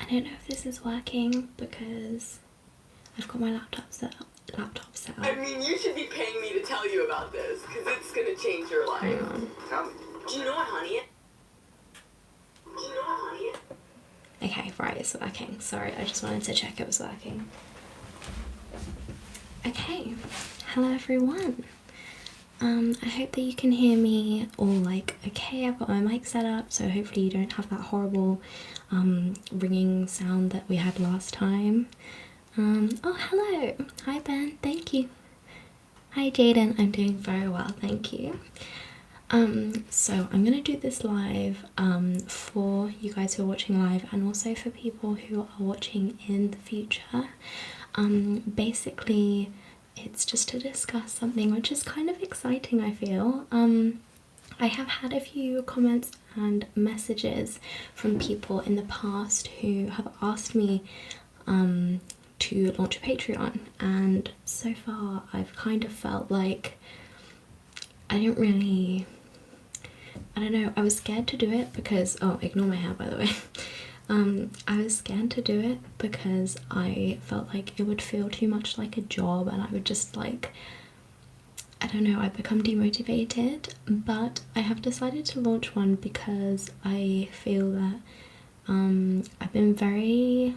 don't know if this is working because I've got my laptop set up. I mean, you should be paying me to tell you about this because it's gonna change your life. Tell me. Do you know what honey is? Okay, right, it's working. Sorry, I just wanted to check it was working. Okay, hello everyone. I hope that you can hear me all like okay. I've got my mic set up, so hopefully you don't have that horrible ringing sound that we had last time. Oh, hello. Hi, Ben. Thank you. Hi, Jaden. I'm doing very well, thank you. So I'm gonna do this live for you guys who are watching live and also for people who are watching in the future. Basically, it's just to discuss something which is kind of exciting, I feel. I have had a few comments and messages from people in the past who have asked me to launch a Patreon, and so far I've kind of felt like I don't know, I was scared to do it because, oh, ignore my hair by the way. I was scared to do it because I felt like it would feel too much like a job and I would just like, I don't know, I'd become demotivated. But I have decided to launch one because I feel that I've been very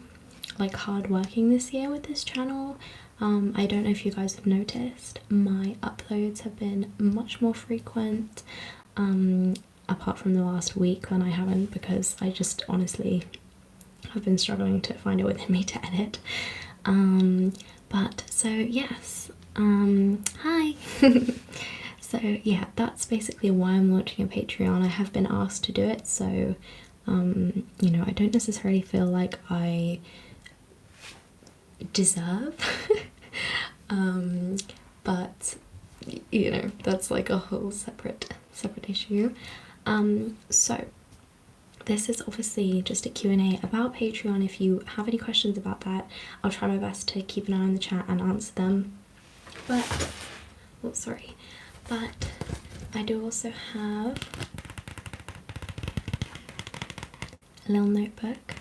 like hard working this year with this channel. I don't know if you guys have noticed, my uploads have been much more frequent, apart from the last week when I haven't, because I just honestly have been struggling to find it within me to edit. But so yes, hi. So yeah, that's basically why I'm launching a Patreon. I have been asked to do it, so you know, I don't necessarily feel like I deserve but you know, that's like a whole separate issue. So this is obviously just a Q&A about Patreon. If you have any questions about that, I'll try my best to keep an eye on the chat and answer them. But oh, sorry, but I do also have a little notebook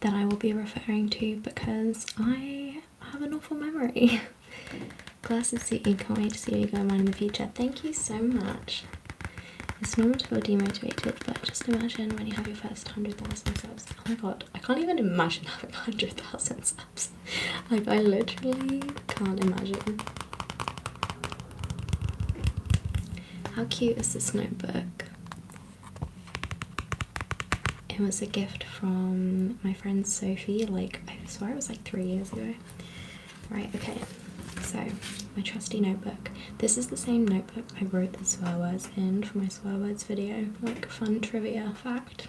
that I will be referring to because I have an awful memory. Glasses suit you, can't wait to see you go mine in the future. Thank you so much. It's normal to feel demotivated, but just imagine when you have your first 100,000 subs. Oh my god, I can't even imagine having 100,000 subs. Like, I literally can't imagine. How cute is this notebook? It was a gift from my friend Sophie, like, I swear it was like 3 years ago. Right, okay, so my trusty notebook. This is the same notebook I wrote the swear words in for my swear words video, like fun trivia fact.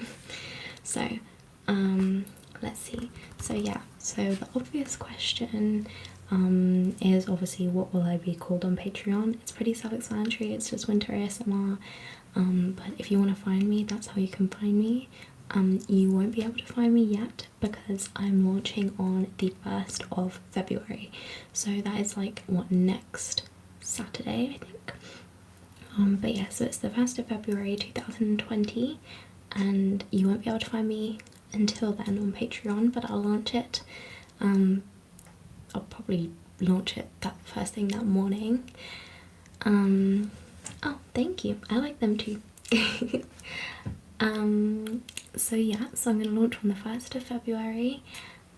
So, let's see. So yeah, so the obvious question is obviously what will I be called on Patreon? It's pretty self-explanatory, it's just Winter ASMR. But if you want to find me, that's how you can find me. You won't be able to find me yet because I'm launching on the 1st of February. So that is like, what, next Saturday, I think. But yeah, so it's the 1st of February 2020 and you won't be able to find me until then on Patreon, but I'll launch it. I'll probably launch it that first thing that morning. Oh, thank you. I like them too. So yeah, so I'm going to launch on the 1st of February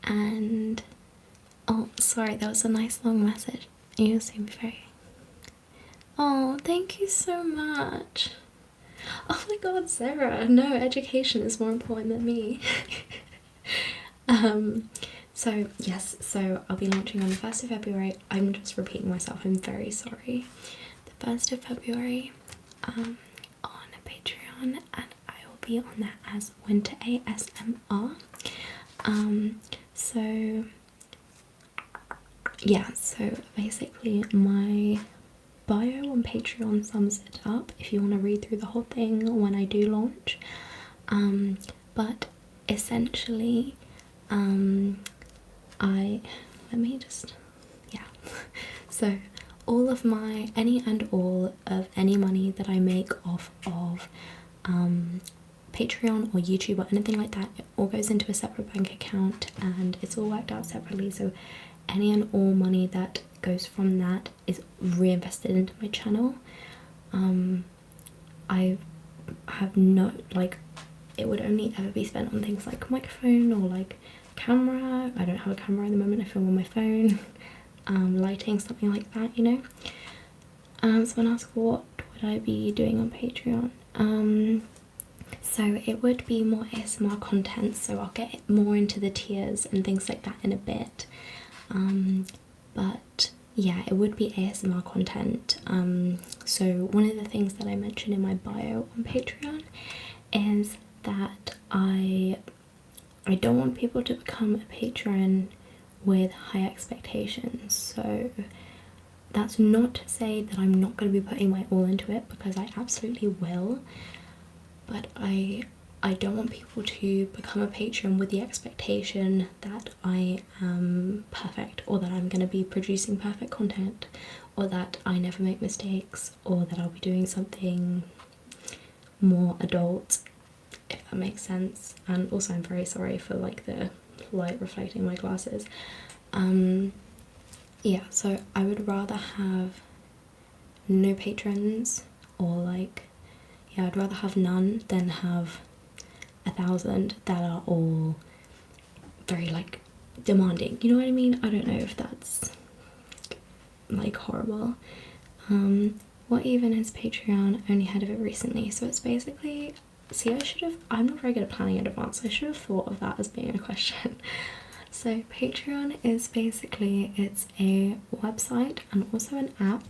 and oh, sorry, that was a nice long message. You seem very... Oh, thank you so much. Oh my god, Sarah, no, education is more important than me. So yes, so I'll be launching on the 1st of February. I'm just repeating myself, I'm very sorry. The 1st of February on Patreon, and I will be on that as Winter ASMR. So yeah, so basically my bio on Patreon sums it up if you want to read through the whole thing when I do launch. But essentially let me just, yeah, so all of my, any and all of any money that I make off of Patreon or YouTube or anything like that, it all goes into a separate bank account and it's all worked out separately. So any and all money that goes from that is reinvested into my channel. I have no, like, it would only ever be spent on things like microphone or like camera. I don't have a camera at the moment, I film on my phone. Lighting, something like that, you know. Someone asked what would I be doing on Patreon. So it would be more ASMR content, so I'll get more into the tiers and things like that in a bit. But yeah, it would be ASMR content. So one of the things that I mentioned in my bio on Patreon is that I don't want people to become a patron with high expectations. So that's not to say that I'm not going to be putting my all into it, because I absolutely will, but I don't want people to become a patron with the expectation that I am perfect, or that I'm going to be producing perfect content, or that I never make mistakes, or that I'll be doing something more adult, if that makes sense. And also I'm very sorry for like the light reflecting my glasses. Yeah, so I would rather have no patrons, or like, yeah, I'd rather have none than have 1,000 that are all very like demanding, you know what I mean? I don't know if that's like horrible. What even is Patreon? I only heard of it recently. So it's basically, see, I'm not very good at planning in advance, so I should have thought of that as being a question. So Patreon is basically, it's a website and also an app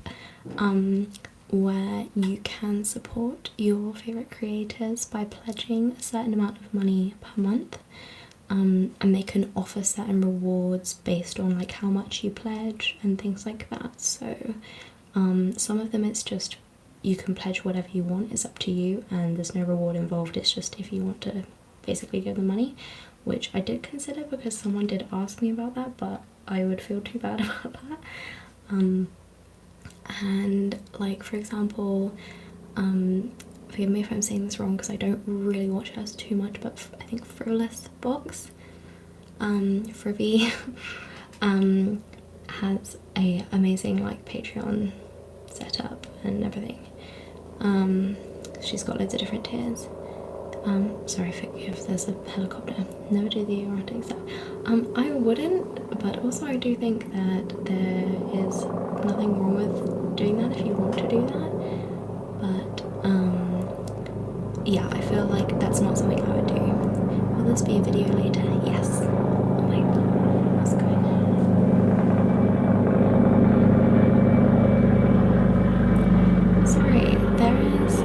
where you can support your favorite creators by pledging a certain amount of money per month, and they can offer certain rewards based on like how much you pledge and things like that. So some of them it's just you can pledge whatever you want, it's up to you, and there's no reward involved, it's just if you want to basically give them money, which I did consider because someone did ask me about that, but I would feel too bad about that. And like, for example, forgive me if I'm saying this wrong because I don't really watch hers too much, but I think Frivolous Box, Frivy, has a amazing like Patreon setup and everything. She's got loads of different tiers. Sorry if there's a helicopter. Never do the erotic stuff. I wouldn't, but also I do think that there is nothing wrong with doing that if you want to do that. But yeah, I feel like that's not something I would do. Will this be a video later? Yes. Oh my god, what's going on? Sorry, there is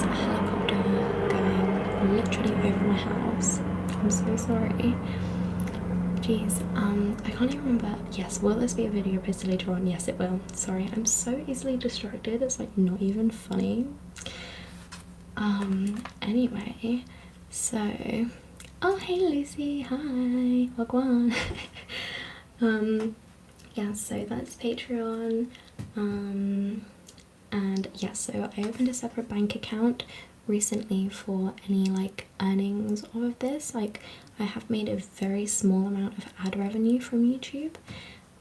a helicopter going literally over my house. I'm so sorry. Jeez, I can't even remember. Yes, will this be a video posted later on? Yes, it will. Sorry, I'm so easily distracted. It's like not even funny. Anyway, so, oh hey Lucy, hi, welcome on. Yeah, so that's Patreon. And yeah, so I opened a separate bank account recently for any like earnings of this. Like, I have made a very small amount of ad revenue from YouTube,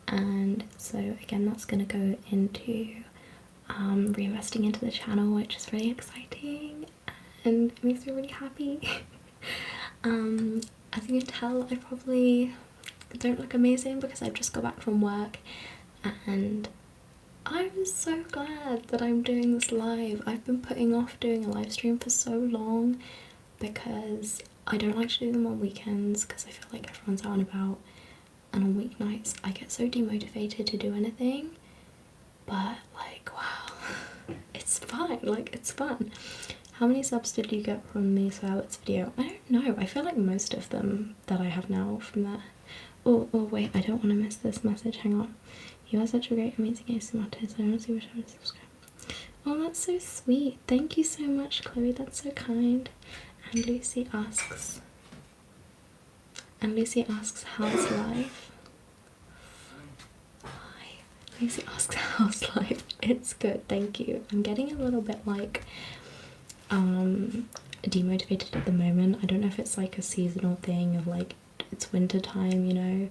and so again that's going to go into reinvesting into the channel, which is really exciting and it makes me really happy. As you can tell, I probably don't look amazing because I've just got back from work, and I'm so glad that I'm doing this live. I've been putting off doing a live stream for so long because I don't like to do them on weekends because I feel like everyone's out and about, and on weeknights I get so demotivated to do anything. But like, wow, it's fine, like it's fun. How many subs did you get from the Silence video? I don't know, I feel like most of them that I have now from that. Oh wait, I don't want to miss this message, hang on. You are such a great, amazing ASMR artist. I honestly wish I would subscribe. Oh, that's so sweet. Thank you so much, Chloe. That's so kind. And Lucy asks, how's life? Hi. Lucy asks, how's life? It's good, thank you. I'm getting a little bit like demotivated at the moment. I don't know if it's like a seasonal thing of like it's winter time, you know,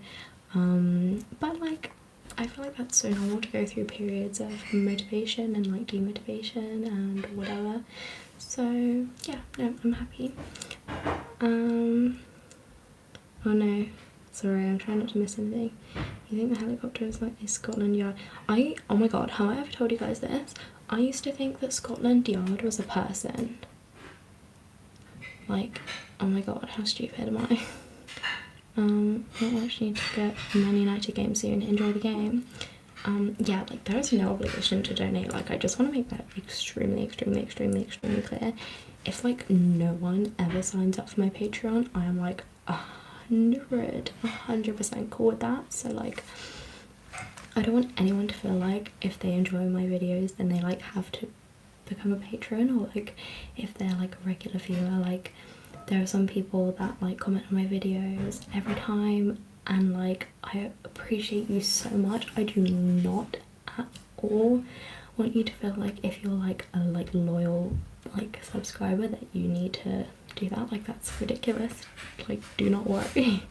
but like I feel like that's so normal to go through periods of motivation and like demotivation and whatever. So yeah, no, I'm happy. Oh no, sorry, I'm trying not to miss anything. You think the helicopter is like a Scotland Yard? Oh my god, have I ever told you guys this? I used to think that Scotland Yard was a person. Like, oh my god, how stupid am I? I actually need to get a Man United game soon. Enjoy the game. Yeah, like there is no obligation to donate. Like I just want to make that extremely clear. If like no one ever signs up for my Patreon, I am like 100% cool with that. So like I don't want anyone to feel like if they enjoy my videos then they like have to become a patron, or like if they're like a regular viewer. Like there are some people that like comment on my videos every time, and like I appreciate you so much. I do not at all want you to feel like if you're like a like loyal like subscriber that you need to do that. Like that's ridiculous. Like do not worry.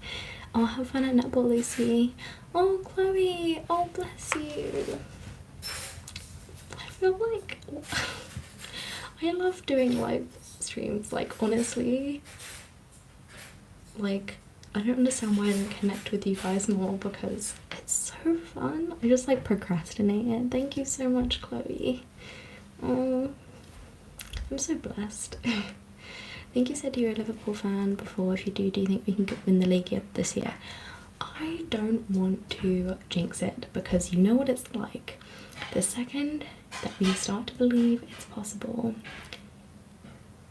I'll have fun at netball, Lucy. Oh Chloe, oh bless you. I feel like I love doing live streams, like honestly, like I don't understand why I don't connect with you guys more, because it's so fun. I just like procrastinate it. Thank you so much, Chloe. Oh, I'm so blessed. I think you said you're a Liverpool fan before. If you do you think we can win the league this year? I don't want to jinx it, because you know what it's like. The second that we start to believe it's possible,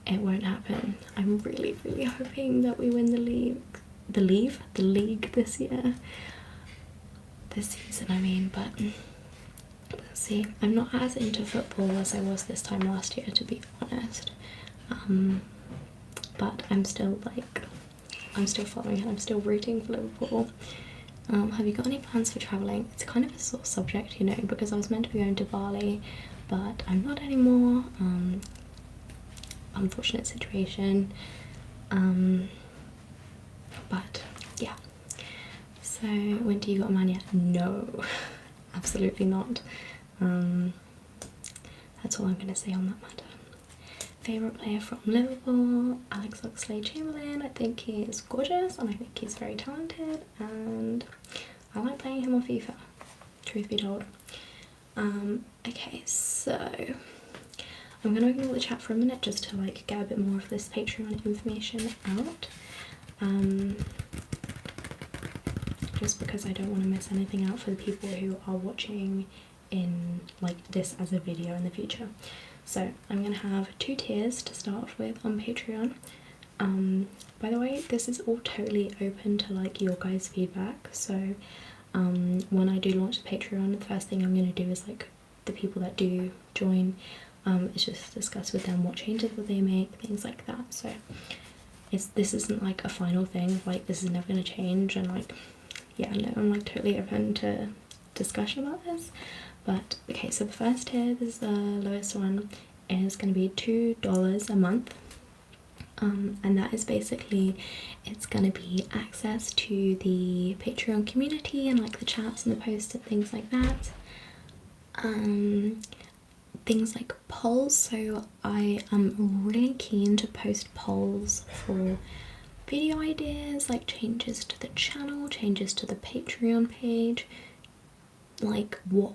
it won't happen. I'm really hoping that we win the league this year, this season I mean, but we'll see. I'm not as into football as I was this time last year, to be honest, but I'm still following it. I'm still rooting for Liverpool. Have you got any plans for travelling? It's kind of a sort of subject, you know, because I was meant to be going to Bali, but I'm not anymore. Unfortunate situation. But yeah. So when do you got a man yet? No, absolutely not. That's all I'm gonna say on that matter. Favourite player from Liverpool? Alex Oxlade-Chamberlain. I think he is gorgeous and I think he's very talented, and I like playing him on FIFA, truth be told. Okay, so I'm gonna ignore the chat for a minute just to like get a bit more of this Patreon information out. Just because I don't want to miss anything out for the people who are watching in like this as a video in the future. So I'm gonna have 2 tiers to start off with on Patreon. By the way, this is all totally open to like your guys' feedback. So when I do launch the Patreon, the first thing I'm gonna do is like the people that do join, is just discuss with them what changes will they make, things like that. So this isn't like a final thing, like this is never gonna change, and like yeah, no, I'm like totally open to discussion about this. But okay, so the first tier, this is the lowest one, is going to be $2 a month, and that is basically, it's going to be access to the Patreon community and like the chats and the posts and things like that. Things like polls, so I am really keen to post polls for video ideas, like changes to the channel, changes to the Patreon page, like what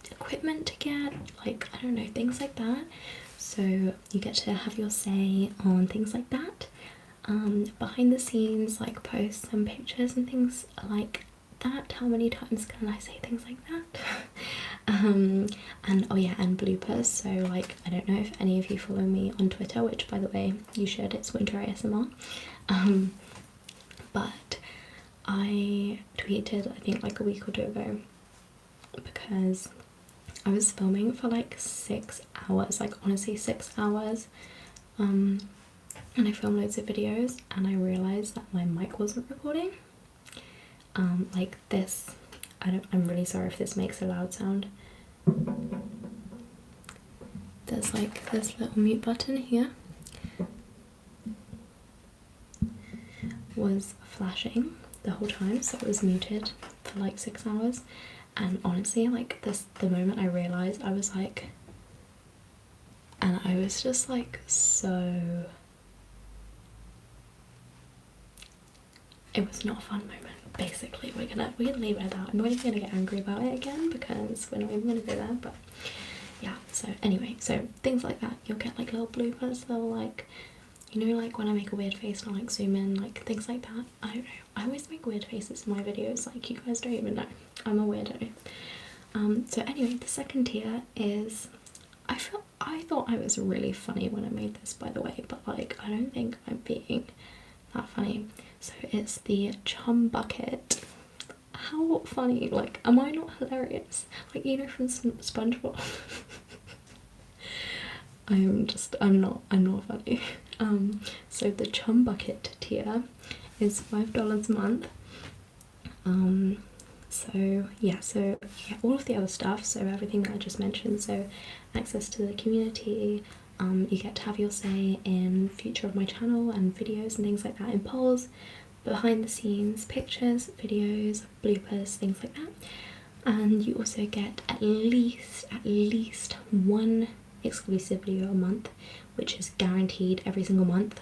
equipment to get, like I don't know, things like that. So you get to have your say on things like that. Behind the scenes, like posts and pictures and things like that. How many times can I say things like that? And oh yeah, and bloopers. So like I don't know if any of you follow me on Twitter, which by the way you should, it's Winter ASMR. But I tweeted I think like a week or 2 ago, because I was filming for like 6 hours, like honestly 6 hours, and I filmed loads of videos and I realised that my mic wasn't recording. Like this, I'm really sorry if this makes a loud sound. there's like this little mute button here was flashing the whole time, so it was muted for like 6 hours. And honestly, like the moment I realized, I was like, and I was just like, so it was not a fun moment. Basically, we're gonna leave it at that. I'm not even gonna get angry about it again because we're not even gonna go there. But yeah, so anyway, so things like that, you'll get like little bloopers, little like, you know, like when I make a weird face and I like zoom in, like things like that. I don't know, I always make weird faces in my videos, like you guys don't even know, I'm a weirdo. So anyway, the second tier is, I thought I was really funny when I made this, by the way, but like I don't think I'm being that funny. So it's the chum bucket. How funny, like am I not hilarious? Like, you know, from SpongeBob. I'm not funny. So the chum bucket tier is $5 a month. So yeah, all of the other stuff, so everything that I just mentioned, so access to the community, you get to have your say in future of my channel and videos and things like that, in polls, behind the scenes pictures, videos, bloopers, things like that. And you also get at least one exclusive video a month, which is guaranteed every single month.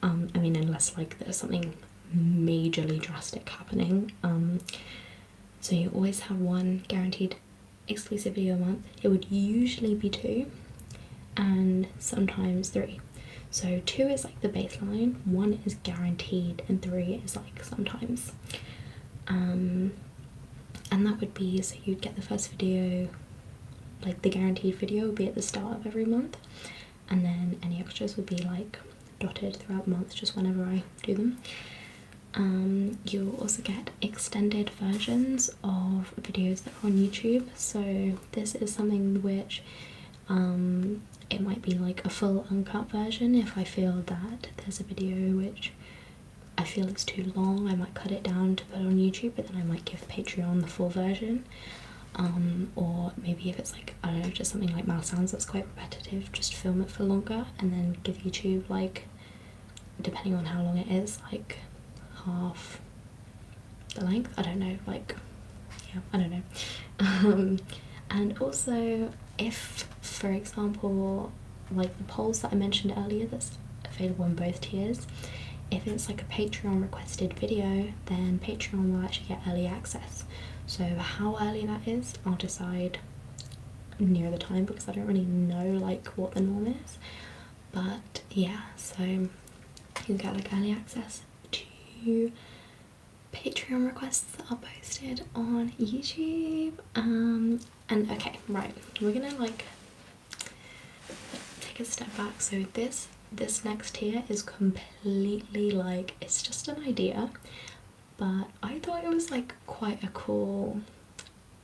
I mean, unless like there's something majorly drastic happening. So you always have one guaranteed exclusive video a month. It would usually be 2 and sometimes 3. So 2 is like the baseline, 1 is guaranteed, and 3 is like sometimes. And that would be, so you'd get the first video, like the guaranteed video would be at the start of every month, and then any extras would be like dotted throughout the month, just whenever I do them. You'll also get extended versions of videos that are on YouTube. So this is something which it might be like a full uncut version. If I feel that there's a video which I feel it's too long, I might cut it down to put on YouTube, but then I might give Patreon the full version. Or maybe if it's like, I don't know, just something like mouth sounds that's quite repetitive, just film it for longer and then give YouTube, like, depending on how long it is, like half the length, I don't know, like, yeah, I don't know. And also, if for example, like the polls that I mentioned earlier that's available in both tiers, if it's like a Patreon requested video, then Patreon will actually get early access. So how early that is, I'll decide near the time, because I don't really know like what the norm is. But yeah, so you get like early access to Patreon requests that are posted on YouTube. And okay, right, we're gonna like take a step back. So this next tier is completely like, it's just an idea, but I thought it was like quite a cool,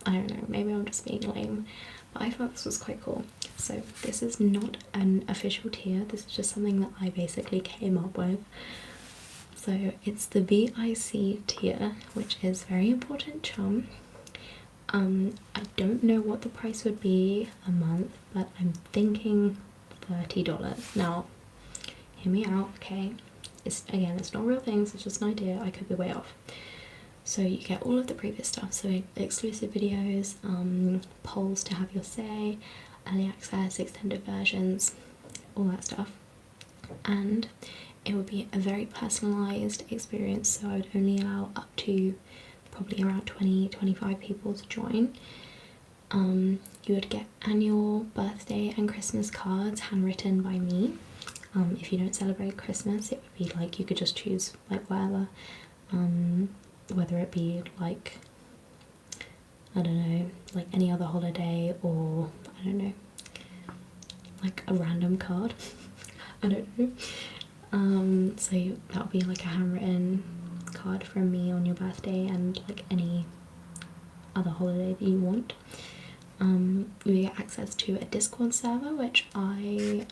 I don't know, maybe I'm just being lame, but I thought this was quite cool. So this is not an official tier, this is just something that I basically came up with. So it's the VIC tier, which is very important chum. I don't know what the price would be a month, but I'm thinking $30. Now, hear me out, okay? It's not real things, it's just an idea, I could be way off. So you get all of the previous stuff, so exclusive videos, polls to have your say, early access, extended versions, all that stuff. And it would be a very personalised experience, so I would only allow up to probably around 20-25 people to join. You would get annual birthday and Christmas cards handwritten by me. If you don't celebrate Christmas, it would be like, you could just choose like whatever, whether it be like, I don't know, like any other holiday, or I don't know, like a random card. I don't know. So that would be like a handwritten card from me on your birthday and like any other holiday that you want. You get access to a Discord server, which I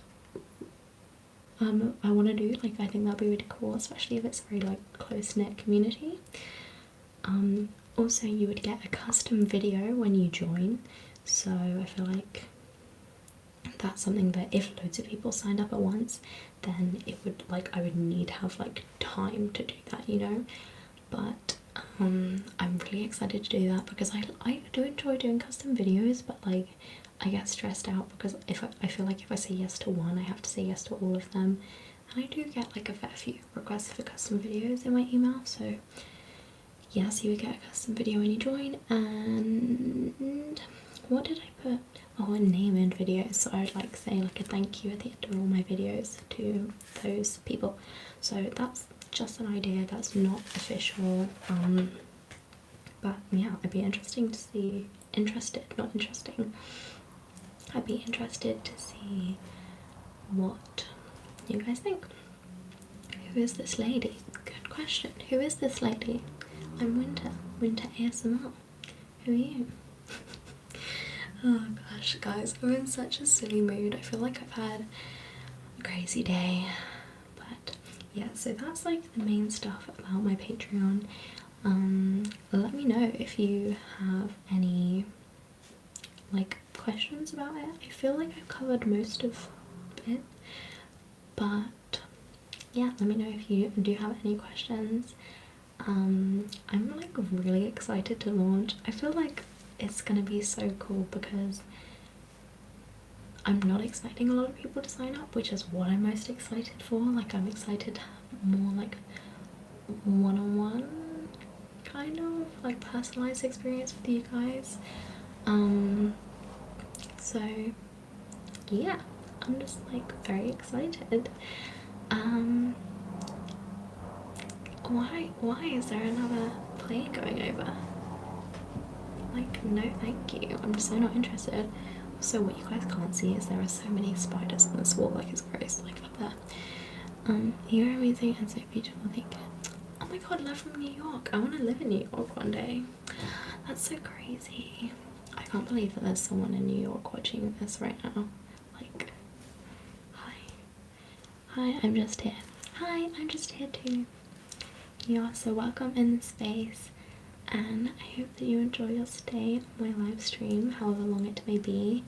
want to do. Like, I think that'd be really cool, especially if it's a very like close-knit community. Also, you would get a custom video when you join, so I feel like that's something that if loads of people signed up at once, then it would like I would need to have like time to do that, you know. But I'm really excited to do that because I do enjoy doing custom videos, but like I get stressed out because if I feel like if I say yes to one, I have to say yes to all of them, and I do get like a fair few requests for custom videos in my email. So yes, you would get a custom video when you join. And what did I put? Oh, a name in videos. So I would like say like a thank you at the end of all my videos to those people. So that's just an idea. That's not official. But yeah, I'd be interesting to see. Interested, not interesting. I'd be interested to see what you guys think. Who is this lady? Good question. Who is this lady? I'm Winter. Winter ASMR. Who are you? Oh gosh, guys, I'm in such a silly mood. I feel like I've had a crazy day. But yeah, so that's like the main stuff about my Patreon. Let me know if you have any like questions about it. I feel like I've covered most of it, but yeah, let me know if you do have any questions. I'm like really excited to launch. I feel like it's gonna be so cool because I'm not expecting a lot of people to sign up, which is what I'm most excited for. Like I'm excited to have more like one-on-one kind of like personalized experience with you guys. So yeah, I'm just like very excited. Why is there another plane going over? Like, no thank you, I'm so not interested. Also, what you guys can't see is there are so many spiders on this wall, like it's gross, like up there. You're amazing and so beautiful, thank you. Oh my god, love from New York. I want to live in New York one day. That's so crazy. I can't believe that there's someone in New York watching this right now. Like, hi. Hi, I'm just here. Hi, I'm just here too. You are so welcome in the space, and I hope that you enjoy your stay on my live stream, however long it may be.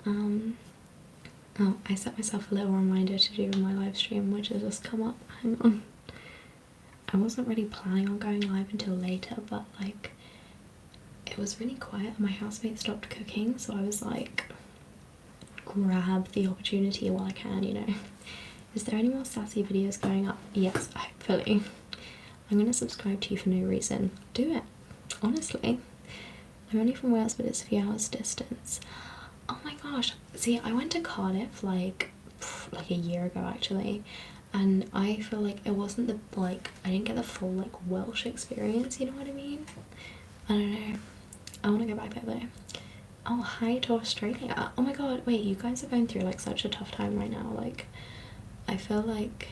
Oh, I set myself a little reminder to do my live stream, which has just come up. Hang on. I wasn't really planning on going live until later, but like it was really quiet and my housemate stopped cooking, so I was like, grab the opportunity while I can, you know. Is there any more sassy videos going up? Yes, hopefully. I'm gonna subscribe to you for no reason. Do it, honestly. I'm only from Wales, but it's a few hours distance. Oh my gosh, see, I went to Cardiff like a year ago actually, and I feel like it wasn't the like I didn't get the full like Welsh experience, you know what I mean? I don't know. I want to go back there though. Oh, hi to Australia. Oh my god, wait, you guys are going through like such a tough time right now. Like I feel like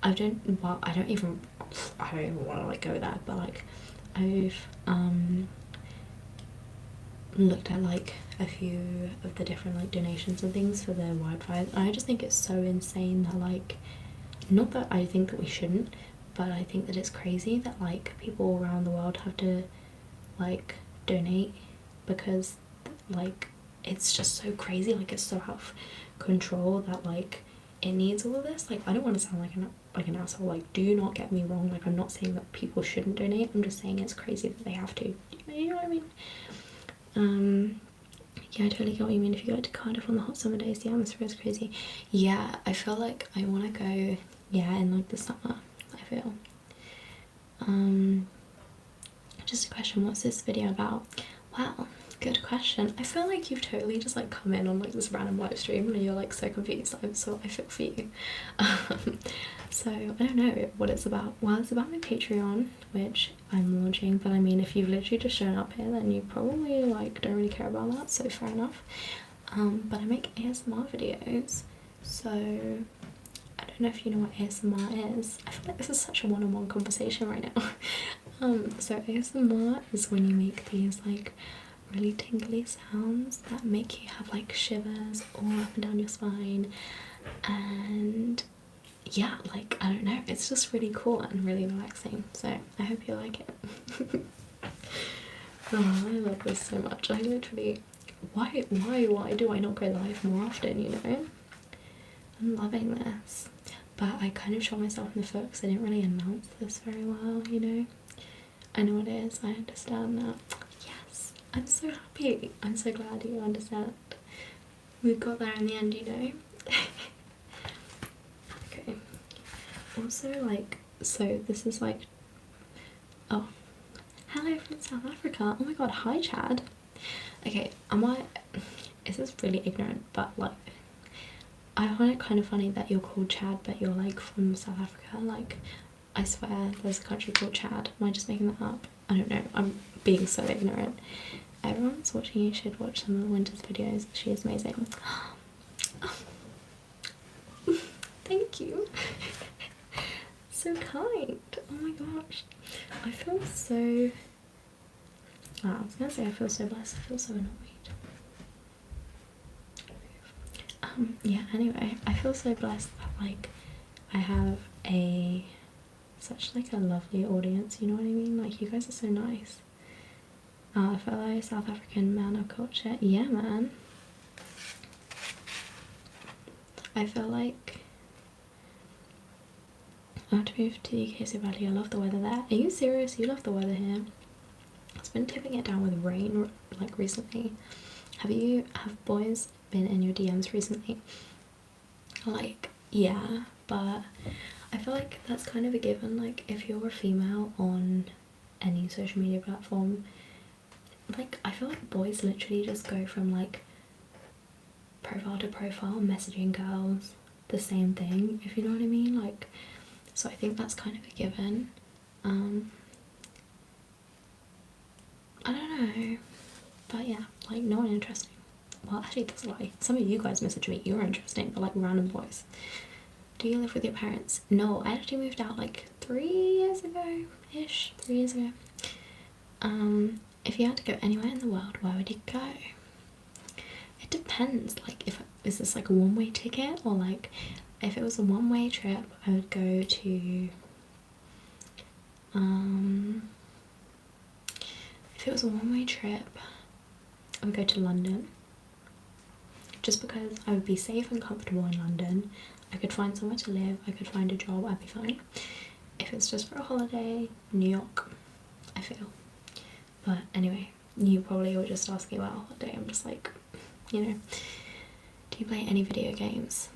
I don't even want to like go there, but like I've looked at like a few of the different like donations and things for the wildfires, and I just think it's so insane that like, not that I think that we shouldn't, but I think that it's crazy that like people around the world have to like donate because like it's just so crazy, like it's so out of control that like it needs all of this. Like I don't want to sound like an asshole, like do not get me wrong, like I'm not saying that people shouldn't donate, I'm just saying it's crazy that they have to, you know what I mean? Yeah, I totally get what you mean. If you go to Cardiff on the hot summer days, the atmosphere is crazy. Yeah, I feel like I want to go, yeah, in like the summer, I feel. Just a question, what's this video about? Wow, good question. I feel like you've totally just like come in on like this random live stream and you're like so confused, so I feel for you. So I don't know what it's about. Well, it's about my Patreon, which I'm launching, but I mean if you've literally just shown up here then you probably like don't really care about that, so fair enough. But I make ASMR videos, so I don't know if you know what ASMR is. I feel like this is such a one-on-one conversation right now. So ASMR is when you make these like really tingly sounds that make you have like shivers all up and down your spine, and yeah, like I don't know, it's just really cool and really relaxing, so I hope you like it. Oh, I love this so much. I literally why do I not go live more often, you know? I'm loving this. But I kind of shot myself in the foot because I didn't really announce this very well, you know? I know what it is, I understand that. Yes, I'm so happy. I'm so glad you understand. We got there in the end, you know? Okay. Also, like, so this is like, oh, hello from South Africa. Oh my god, hi Chad. Okay, this is really ignorant, but like, I find it kind of funny that you're called Chad, but you're like from South Africa. Like, I swear there's a country called Chad. Am I just making that up? I don't know. I'm being so ignorant. Everyone's watching. You should watch some of Winter's videos. She is amazing. Thank you. So kind. Oh my gosh. I feel so... Oh, I was gonna say I feel so blessed. I feel so annoyed. Yeah, anyway, I feel so blessed that like I have such like a lovely audience, you know what I mean? Like, you guys are so nice. Fellow South African man of culture. Yeah, man. I feel like I want to move to the UK so badly. I love the weather there. Are you serious? You love the weather here? It's been tipping it down with rain like recently. Have boys been in your DMs recently? Like, yeah, but I feel like that's kind of a given. Like, if you're a female on any social media platform, like, I feel like boys literally just go from like profile to profile messaging girls the same thing, if you know what I mean. Like, so I think that's kind of a given. I don't know, but yeah, like, no one interesting. Well, actually, that's a lie. Some of you guys message me, you're interesting, but like random boys. Do you live with your parents? No, I actually moved out like 3 years ago ish. 3 years ago. If you had to go anywhere in the world, where would you go? It depends. Like, is this like a one-way ticket, or like if it was a one-way trip, I would go to if it was a one-way trip, I would go to London. Just because I would be safe and comfortable in London. I could find somewhere to live, I could find a job, I'd be fine. If it's just for a holiday, New York, I feel. But anyway, you probably will just ask me about a holiday. I'm just like, you know. Do you play any video games?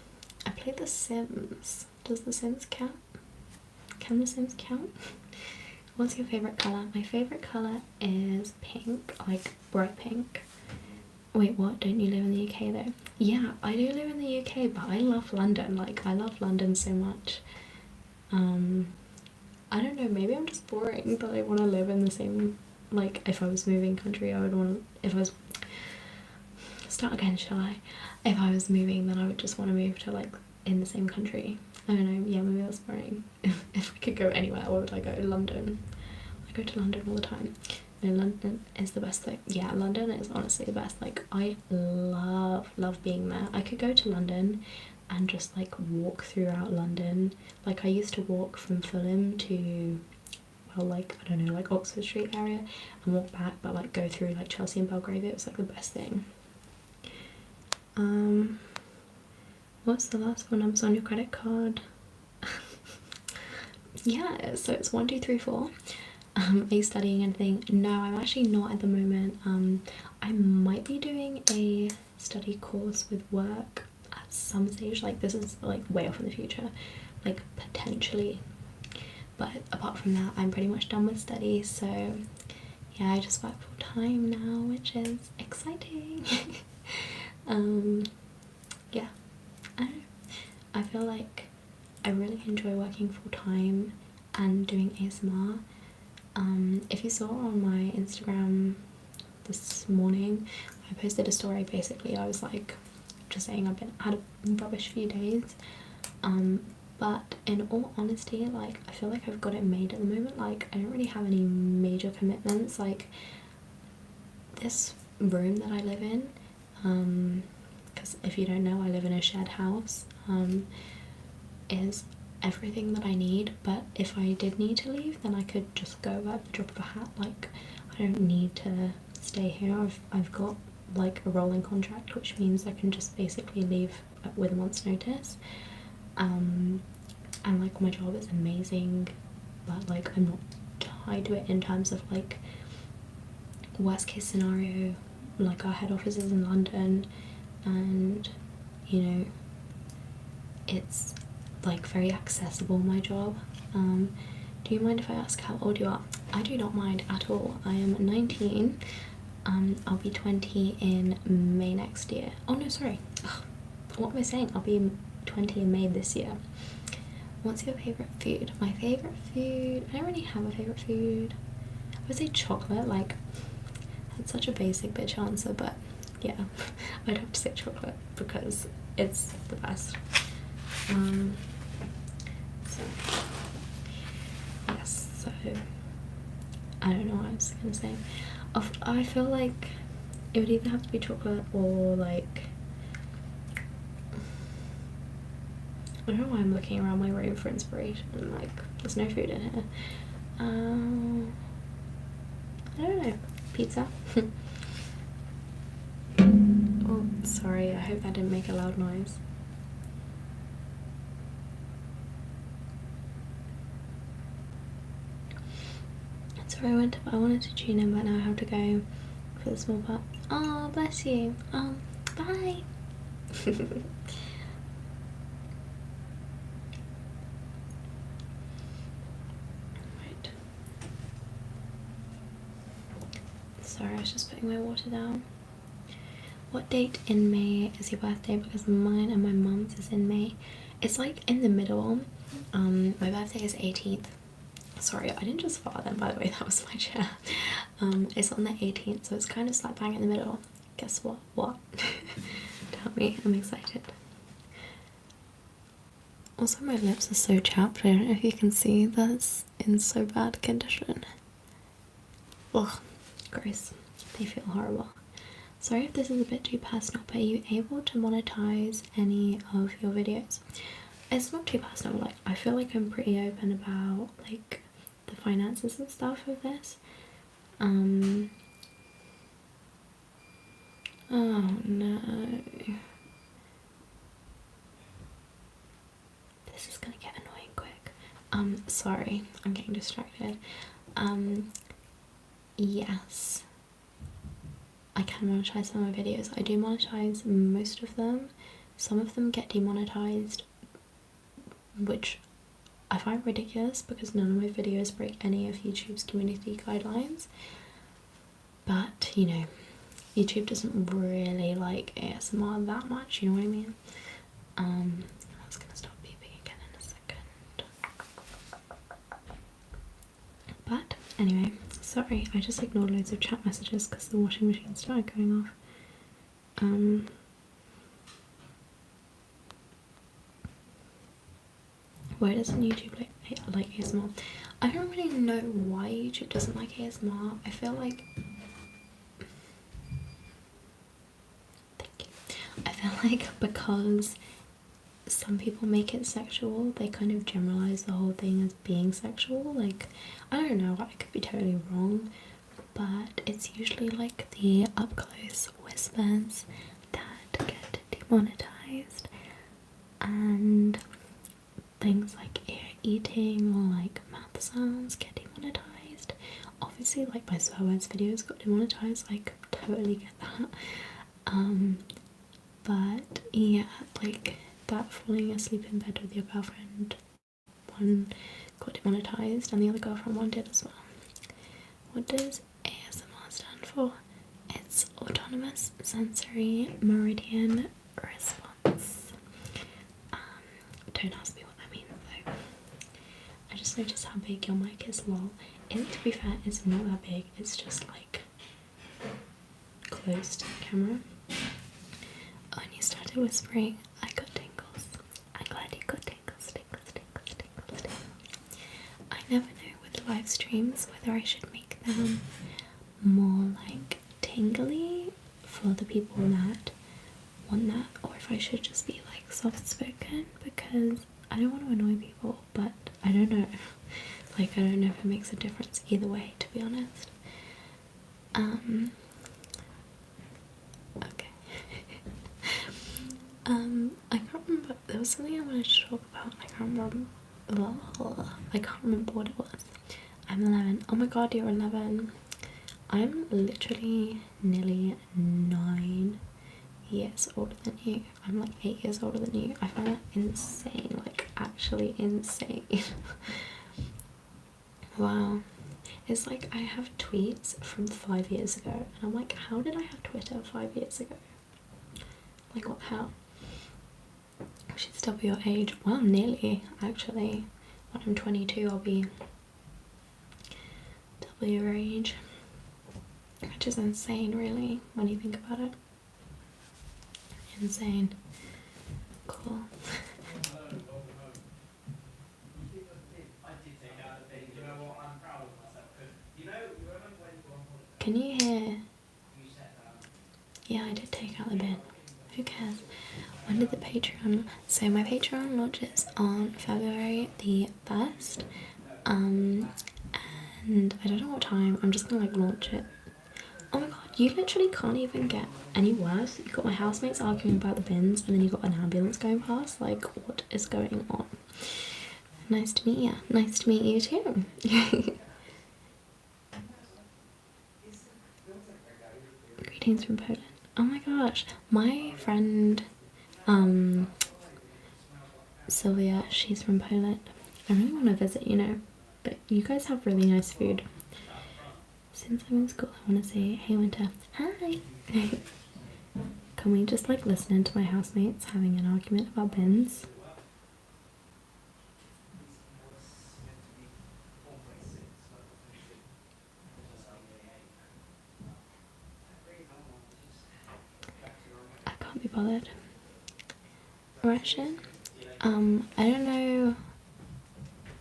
I play The Sims. Does The Sims count? Can The Sims count? What's your favourite colour? My favourite colour is pink, like bright pink. Wait, what? Don't you live in the UK though? Yeah, I do live in the UK, but I love London. Like, I love London so much. I don't know, maybe I'm just boring, but I want to live in the same, like, if I was moving country, I would want to, if I was, start again, shall I? If I was moving, then I would just want to move to, like, in the same country. I don't know, yeah, maybe that's boring. If I could go anywhere, where would I go? London. I go to London all the time. No, London is the best thing. Yeah, London is honestly the best. Like, I love being there. I could go to London and just like walk throughout London. Like, I used to walk from Fulham to, well, like, I don't know, like Oxford Street area, and walk back, but like go through like Chelsea and Belgravia. It was like the best thing. What's the last four numbers on your credit card? Yeah, so it's 1 2 3 4. Are you studying anything? No, I'm actually not at the moment. I might be doing a study course with work at some stage. Like, this is like way off in the future, like potentially. But apart from that, I'm pretty much done with studies. So yeah, I just work full time now, which is exciting. Yeah, I don't know. I feel like I really enjoy working full time and doing ASMR. If you saw on my Instagram this morning, I posted a story. Basically, I was like just saying I've had a rubbish few days, but in all honesty, like, I feel like I've got it made at the moment. Like, I don't really have any major commitments. Like, this room that I live in, because if you don't know, I live in a shared house, is everything that I need. But if I did need to leave, then I could just go at the drop of a hat. Like, I don't need to stay here. I've got like a rolling contract, which means I can just basically leave with a month's notice. And like my job is amazing, but like I'm not tied to it in terms of like worst case scenario. Like our head office is in London, and you know, it's like very accessible, my job. Do you mind if I ask how old you are? I do not mind at all. I am 19. I'll be 20 in May next year. Oh no, sorry. Ugh, what am I saying? I'll be 20 in May this year. What's your favourite food? My favourite food? I don't really have a favourite food. I would say chocolate. Like, that's such a basic bitch answer, but yeah, I'd have to say chocolate because it's the best. So yes, so I don't know what I was gonna say. I feel like it would either have to be chocolate or like, I don't know why I'm looking around my room for inspiration. Like, there's no food in here. I don't know. Pizza. Oh, sorry. I hope that didn't make a loud noise. Sorry, I wanted to tune in, but now I have to go for the small part. Oh, bless you. Bye. Right. Sorry, I was just putting my water down. What date in May is your birthday? Because mine and my mum's is in May. It's like in the middle. My birthday is 18th. Sorry, I didn't just fart then, by the way, that was my chair. It's on the 18th, so it's kind of slap bang in the middle. Guess what? What? Tell me, I'm excited. Also, my lips are so chapped, I don't know if you can see, that's in so bad condition. Ugh, gross. They feel horrible. Sorry if this is a bit too personal, but are you able to monetize any of your videos? It's not too personal, like I feel like I'm pretty open about like the finances and stuff of this. Oh no. This is gonna get annoying quick. Sorry, I'm getting distracted. Yes. I can monetize some of my videos. I do monetize most of them. Some of them get demonetized, which I find ridiculous because none of my videos break any of YouTube's community guidelines. But, you know, YouTube doesn't really like ASMR that much, you know what I mean? I was gonna stop beeping again in a second. But, anyway, sorry, I just ignored loads of chat messages because the washing machine started going off. Why doesn't YouTube like ASMR? I don't really know why YouTube doesn't like ASMR. I feel like... Thank you. I feel like because some people make it sexual, they kind of generalize the whole thing as being sexual. Like, I don't know, I could be totally wrong, but it's usually like the up close whispers that get demonetized, and things like ear eating or like mouth sounds get demonetized. Obviously, like my swear words videos got demonetized, like totally get that. But yeah, like that falling asleep in bed with your girlfriend one got demonetized, and the other girlfriend one did as well. What does ASMR stand for? It's Autonomous Sensory Meridian Response. Don't ask me what that means though. I just noticed how big your mic is, lol. To be fair, it's not that big, it's just like close to the camera. Oh, and you started whispering, I got tingles. I'm glad you got tingles, tingles, tingles, tingles, tingles. I never know with live streams whether I should make them more like tingly for the people that want that, or if I should just be like soft spoken, because I don't want to annoy people, but I don't know. Like, I don't know if it makes a difference either way, to be honest. was something I wanted to talk about. I can't remember. I can't remember what it was. I'm 11. Oh my god, you're 11. I'm literally nearly 9 years older than you. I'm like 8 years older than you. I find that insane, like actually insane. Wow. It's like I have tweets from 5 years ago and I'm like, how did I have Twitter 5 years ago? Like what the hell? She's double your age. Well, nearly actually. When I'm 22 I'll be double your age. Which is insane really when you think about it. Insane. Cool. Can you hear? Yeah, I did take out the bin. Who cares? When did the Patreon? So my Patreon launches on February the 1st. And I don't know what time. I'm just gonna like launch it. Oh my god, you literally can't even get any worse. You got my housemates arguing about the bins and then you got an ambulance going past. Like, what is going on? Nice to meet you. Nice to meet you too. Greetings from Poland. Oh my gosh, my friend Sylvia, she's from Poland. I really want to visit, you know, but you guys have really nice food. Since I'm in school, I want to say, hey Winter, hi. Can we just like listen to my housemates having an argument about bins? I can't be bothered. Russian? I don't know.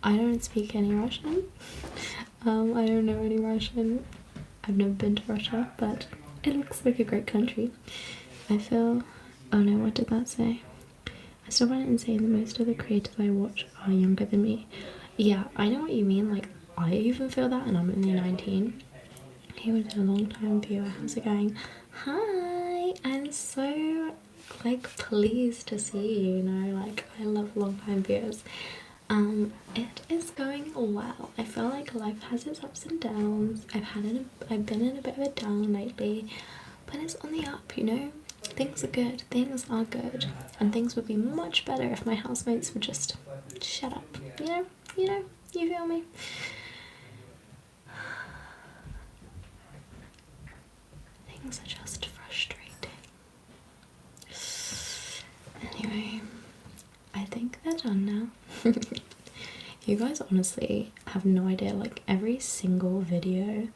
I don't speak any Russian. I don't know any Russian. I've never been to Russia, but it looks like a great country. I feel... Oh no, what did that say? I still find it insane that most of the creators I watch are younger than me. Yeah, I know what you mean. Like, I even feel that and I'm only 19. He was a long time viewer. How's it going? Hi! I'm so like pleased to see you, you know, like I love long time viewers. It is going well. I feel like life has its ups and downs. I've been in a bit of a down lately, but it's on the up, you know. Things are good. Things are good, and things would be much better if my housemates would just shut up. You know. You feel me? Things are just frustrating. Anyway, I think they're done now. You guys honestly have no idea, like every single video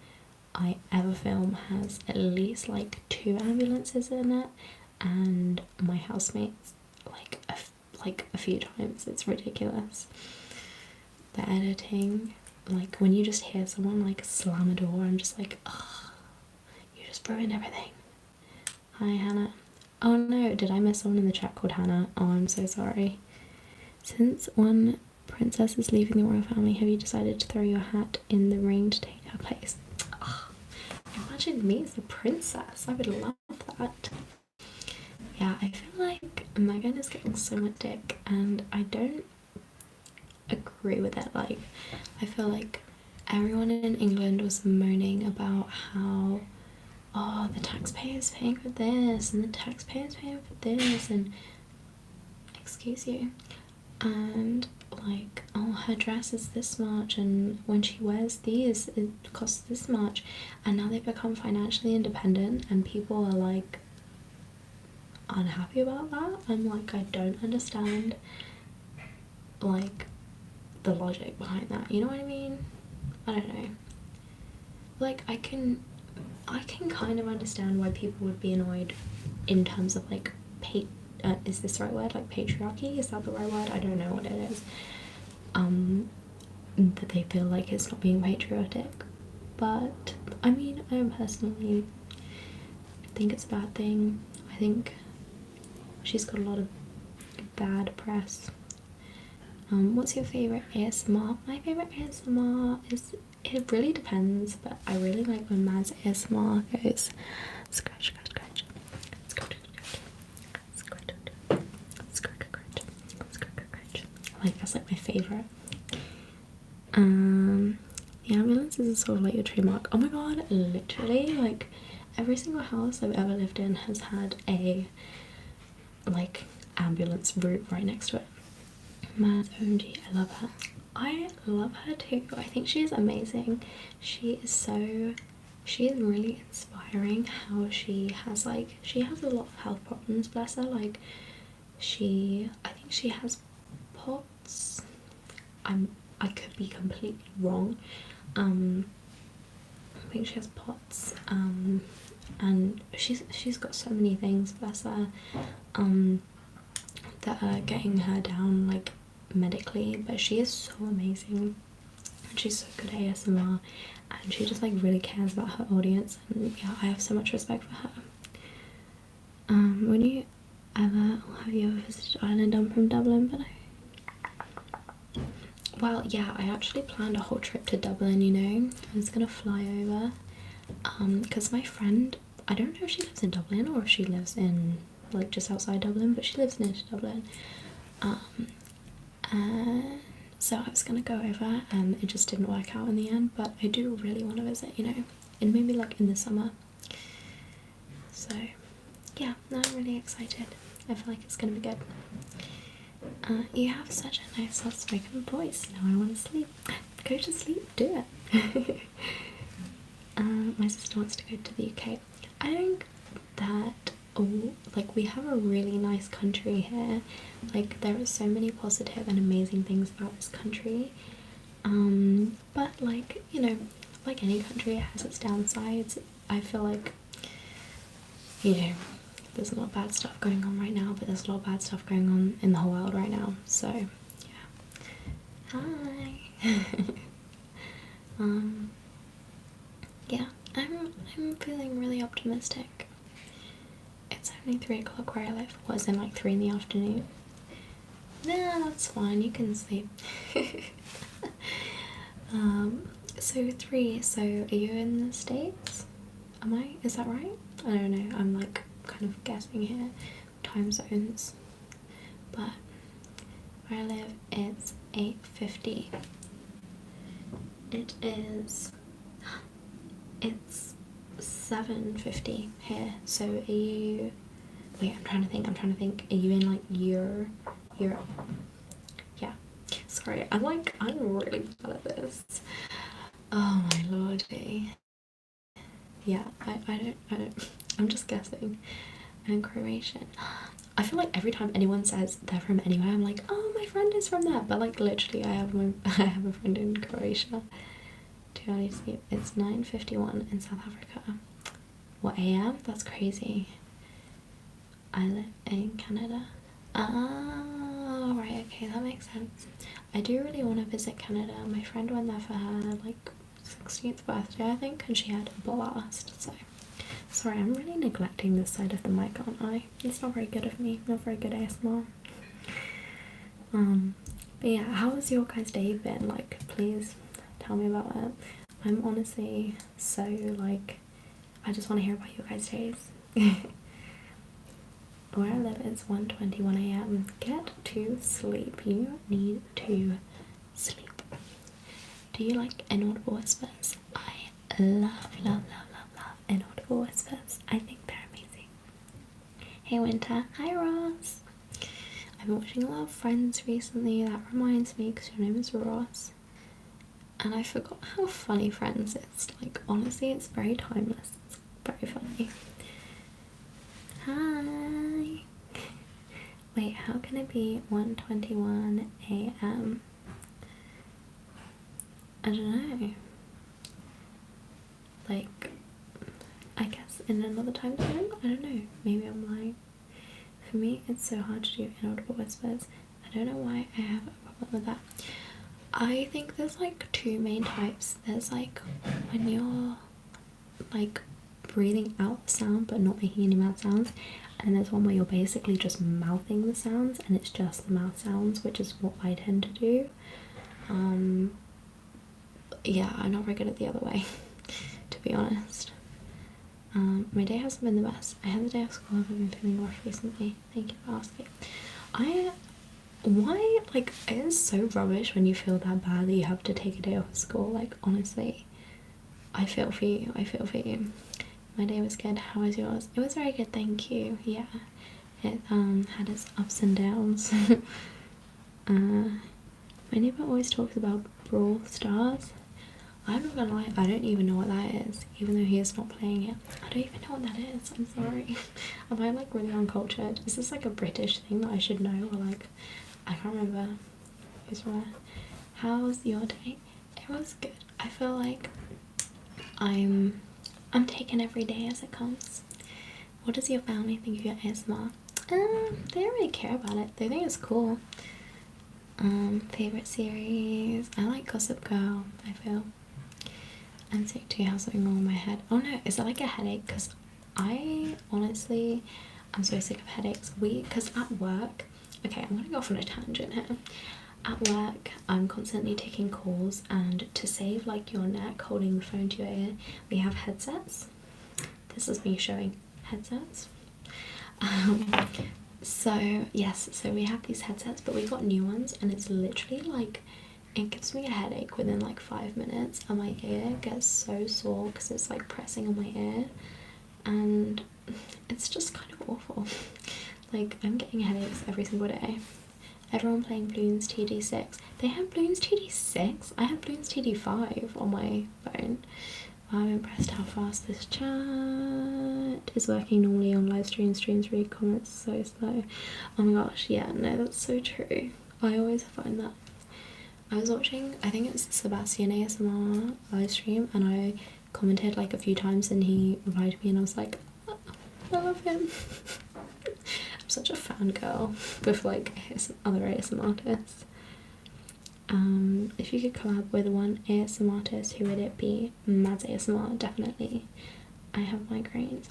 I ever film has at least like 2 ambulances in it and my housemates like a few times. It's ridiculous. The editing, like when you just hear someone like slam a door, I'm just like, ugh, you just ruined everything. Hi Hannah. Oh no, did I miss someone in the chat called Hannah? Oh, I'm so sorry. Since one princess is leaving the royal family, have you decided to throw your hat in the ring to take her place? Oh, imagine me as the princess. I would love that. Yeah, I feel like Meghan is getting so much dick and I don't agree with it. Like, I feel like everyone in England was moaning about how, oh, the taxpayer's paying for this and the taxpayer's paying for this and excuse you, and like, oh, her dress is this much and when she wears these it costs this much, and now they've become financially independent and people are like unhappy about that. I'm like, I don't understand like the logic behind that, you know what I mean? I don't know, like I can kind of understand why people would be annoyed in terms of like is this the right word, like patriarchy, is that the right word? I don't know what it is. That they feel like it's not being patriotic, but I mean, I don't personally think it's a bad thing. I think she's got a lot of bad press. What's your favorite ASMR? My favorite ASMR is, it really depends, but I really like when Maz ASMR goes scratch, scratch, scratch, scratch, scratch, scratch, scratch, scratch, favourite. The ambulance is sort of like your trademark. Oh my god, literally, like every single house I've ever lived in has had a like ambulance route right next to it. Mad OMG, I love her. I love her too. I think she is amazing. She is really inspiring how she has a lot of health problems, bless her. Like I think she has POTS. I could be completely wrong. I think she has POTS, and she's got so many things, bless her, that are getting her down like medically, but she is so amazing and she's so good at ASMR, and she just like really cares about her audience, and yeah, I have so much respect for her. Have you ever visited Ireland? I'm from Dublin, but well, yeah, I actually planned a whole trip to Dublin, you know. I was gonna fly over, because my friend, I don't know if she lives in Dublin or if she lives in like just outside Dublin, but she lives near to Dublin. And so I was gonna go over, and it just didn't work out in the end, but I do really want to visit, you know, and maybe like in the summer. So yeah, no, I'm really excited. I feel like it's gonna be good. You have such a nice soft-spoken voice. Now I want to sleep. Go to sleep, do it. My sister wants to go to the UK. I think that, like, we have a really nice country here. Like, there are so many positive and amazing things about this country. But like, you know, like any country, it has its downsides. I feel like, you know, there's a lot of bad stuff going on right now, but there's a lot of bad stuff going on in the whole world right now, so yeah. Hi. Yeah, I'm feeling really optimistic. It's only 3 o'clock where I live. Was in like 3 in the afternoon. Nah, that's fine, you can sleep. So 3, so are you in the States? Is that right? I don't know, I'm like kind of guessing here time zones, but where I live it's 8:50. It's 7:50 here. So are you, wait, I'm trying to think, are you in like Europe? Yeah, sorry, I'm really bad at this. Oh my lordy. Yeah, I don't, I'm just guessing. And Croatian. I feel like every time anyone says they're from anywhere, I'm like, oh, my friend is from there. But like literally, I have a friend in Croatia. Too early to sleep. It's 9:51 in South Africa. What AM? That's crazy. I live in Canada. Ah, right. Okay, that makes sense. I do really want to visit Canada. My friend went there for her like 16th birthday, I think, and she had a blast. So. Sorry, I'm really neglecting this side of the mic, aren't I? It's not very good of me, not very good ASMR. But yeah, how has your guys' day been? Like, please tell me about it. I'm honestly so like, I just want to hear about your guys' days. Where I live it's 1:21 AM. Get to sleep. You need to sleep. Do you like inaudible whispers? I love inaudible whispers. I think they're amazing. Hey Winter. Hi Ross. I've been watching a lot of Friends recently. That reminds me, because your name is Ross. And I forgot how funny Friends is. Like, honestly, it's very timeless. It's very funny. Hi. Wait, how can it be 1:21 AM? I don't know. Like, I guess in another time zone? I don't know. Maybe I'm lying. For me, it's so hard to do inaudible whispers. I don't know why I have a problem with that. I think there's like 2 main types. There's like when you're like breathing out the sound but not making any mouth sounds, and there's one where you're basically just mouthing the sounds and it's just the mouth sounds, which is what I tend to do. Yeah, I'm not very good at the other way, to be honest. My day hasn't been the best. I had the day of school. I've been feeling rough recently. Thank you for asking. Why, like, it is so rubbish when you feel that bad that you have to take a day off of school. Like, honestly, I feel for you. I feel for you. My day was good. How was yours? It was very good, thank you. Yeah, it had its ups and downs. My neighbour always talks about Brawl Stars. I'm not gonna lie, I don't even know what that is, even though he is not playing it. I don't even know what that is. I'm sorry. Am I like really uncultured? Is this like a British thing that I should know, or like I can't remember who's where. How's your day? It was good. I feel like I'm taking every day as it comes. What does your family think of your ASMR? They don't really care about it. They think it's cool. Favorite series? I like Gossip Girl, I feel. I'm sick too, how's something wrong with my head? Oh no, is that like a headache? Because I honestly, I'm so sick of headaches. Because at work, okay, I'm gonna go off on a tangent here. At work, I'm constantly taking calls, and to save like your neck holding the phone to your ear, we have headsets. This is me showing headsets. So yes, so we have these headsets, but we got new ones, and it's literally like, it gives me a headache within like 5 minutes, and my ear gets so sore because it's like pressing on my ear, and it's just kind of awful. Like, I'm getting headaches every single day. Everyone playing Bloons TD6. They have Bloons TD6? I have Bloons TD5 on my phone. I'm impressed how fast this chat is working. Normally on live streams, read comments so slow. Oh my gosh, yeah, no, that's so true. I always find that. I was watching, I think it was Sebastian ASMR live stream, and I commented like a few times, and he replied to me, and I was like, oh, I love him. I'm such a fangirl with like other ASMR artists. If you could collab with one ASMR artist, who would it be? Mads ASMR, definitely. I have migraines.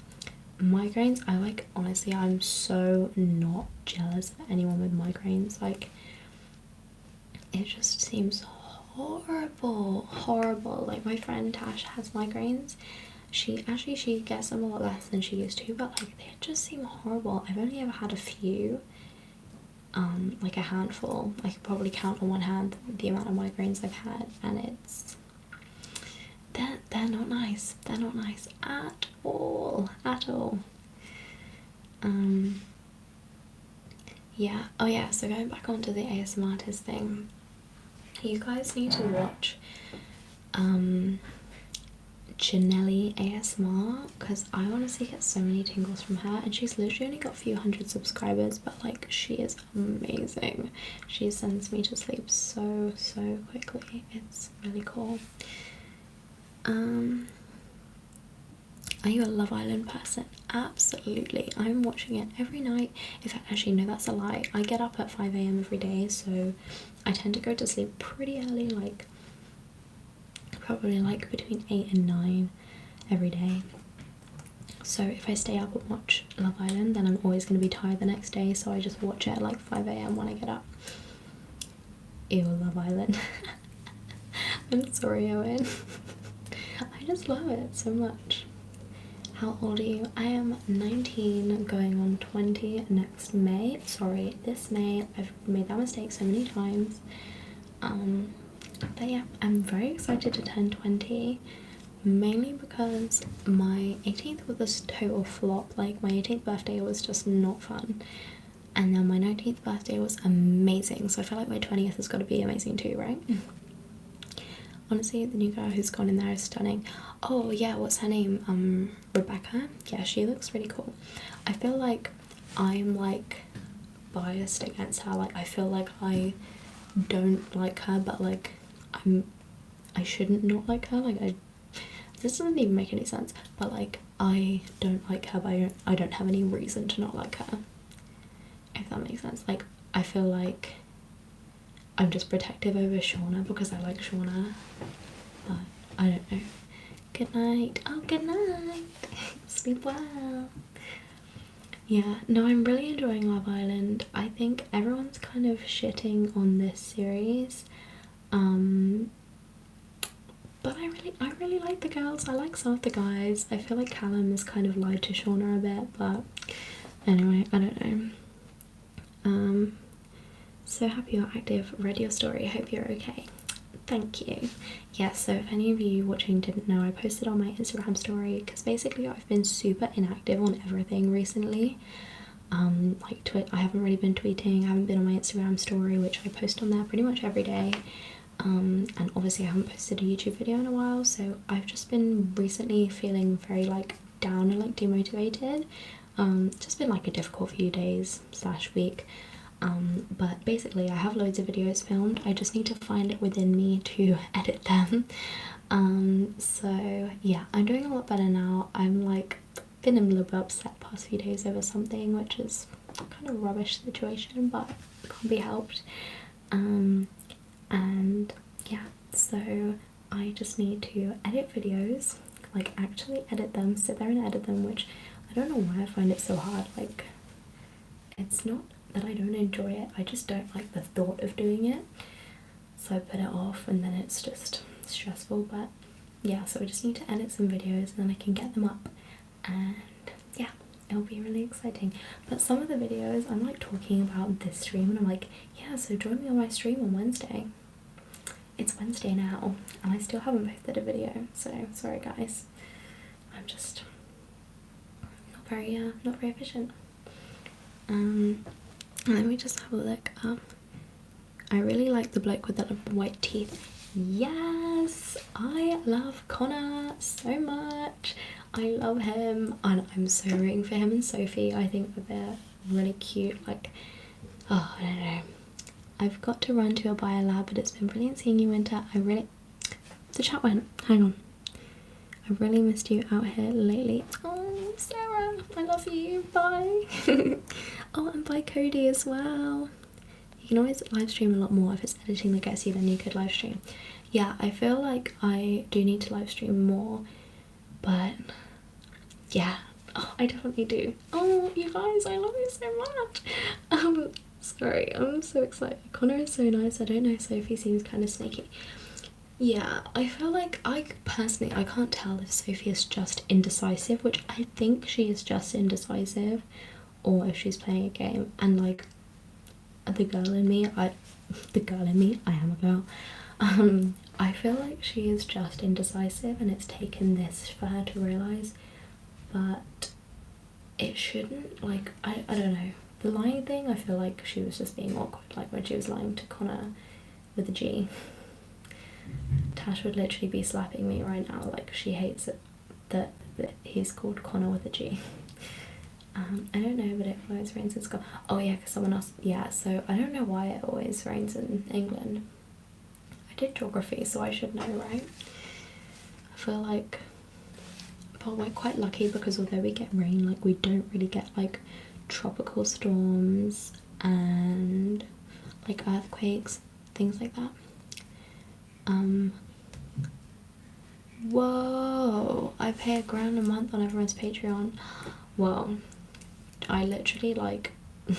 Migraines, I like, honestly, I'm so not jealous of anyone with migraines. Like, it just seems horrible. Like, my friend Tash has migraines. She gets them a lot less than she used to, but like, they just seem horrible. I've only ever had a few, like a handful. I could probably count on one hand the amount of migraines I've had, and they're not nice. They're not nice at all. Yeah. Oh yeah, so going back onto the ASMR artist thing, you guys need to watch Janelli ASMR, because I honestly get so many tingles from her, and she's literally only got a few hundred subscribers, but like, she is amazing. She sends me to sleep so quickly. It's really cool. Are you a Love Island person? Absolutely. I'm watching it every night. In fact, actually no, that's a lie. I get up at 5 AM every day, so I tend to go to sleep pretty early, like probably like between 8 and 9 every day. So if I stay up and watch Love Island, then I'm always going to be tired the next day, so I just watch it at like 5 AM when I get up. Ew, Love Island. I'm sorry, Owen. I just love it so much. How old are you? I am 19, going on 20 next May. Sorry, this May. I've made that mistake so many times. But yeah, I'm very excited to turn 20, mainly because my 18th was a total flop. Like, my 18th birthday was just not fun, and then my 19th birthday was amazing, so I feel like my 20th has got to be amazing too, right? Honestly, the new girl who's gone in there is stunning. Oh yeah, what's her name? Rebecca? Yeah, she looks really cool. I feel like I'm like biased against her. Like, I feel like I don't like her, but like I shouldn't not like her. Like, this doesn't even make any sense, but like, I don't like her, but I don't have any reason to not like her, if that makes sense. Like, I feel like I'm just protective over Shauna because I like Shauna, but I don't know. Good night. Oh, good night. Sleep well. Yeah, no, I'm really enjoying Love Island. I think everyone's kind of shitting on this series, but I really like the girls. I like some of the guys. I feel like Callum is kind of lied to Shauna a bit, but anyway, I don't know. So happy you're active. Read your story. Hope you're okay. Thank you. Yeah, so if any of you watching didn't know, I posted on my Instagram story because basically I've been super inactive on everything recently. Like I haven't really been tweeting, I haven't been on my Instagram story, which I post on there pretty much every day. And obviously I haven't posted a YouTube video in a while, so I've just been recently feeling very like down and like demotivated. Just been like a difficult few days slash week. But basically I have loads of videos filmed, I just need to find it within me to edit them. So yeah, I'm doing a lot better now. I'm like been a little bit upset past few days over something, which is kind of a rubbish situation, but can't be helped. And yeah, so I just need to edit videos, like actually edit them, sit there and edit them, which I don't know why I find it so hard. Like, it's not that I don't enjoy it, I just don't like the thought of doing it, so I put it off and then it's just stressful. But yeah, so I just need to edit some videos and then I can get them up, and yeah, it'll be really exciting. But some of the videos I'm like talking about this stream and I'm like, yeah, so join me on my stream on Wednesday. It's Wednesday now and I still haven't posted a video, so sorry guys, I'm just not very efficient. Let me just have a look up. I really like the bloke with the white teeth. Yes, I love Connor so much. I love him and I'm so rooting for him and Sophie. I think that they're really cute. Like, oh, I don't know. I've got to run to a bio lab, but it's been brilliant seeing you, Winter. The chat went. Hang on. I've really missed you out here lately. Oh, Sarah, I love you. Bye. Oh, and bye Cody as well. You can always live stream a lot more if it's editing that gets you, then you could live stream. Yeah, I feel like I do need to live stream more, but yeah, oh, I definitely do. Oh, you guys, I love you so much. Sorry, I'm so excited. Connor is so nice. I don't know, Sophie seems kind of snaky. Yeah, I feel like I can't tell if Sophie is just indecisive, which I think she is just indecisive, or if she's playing a game. And like the girl in me, I am a girl. I feel like she is just indecisive, and it's taken this for her to realise. But it shouldn't, like, I don't know. The lying thing, I feel like she was just being awkward, like when she was lying to Connor with a G. Tash would literally be slapping me right now, like she hates it that he's called Connor with a G. I don't know, but it always rains in Scotland. Oh yeah, because someone else, yeah, so I don't know why it always rains in England. I did geography, so I should know, right? I feel like, but we're quite lucky because although we get rain, like we don't really get like tropical storms and like earthquakes, things like that. Whoa, I pay £1,000 a month on everyone's Patreon. Whoa, I literally like I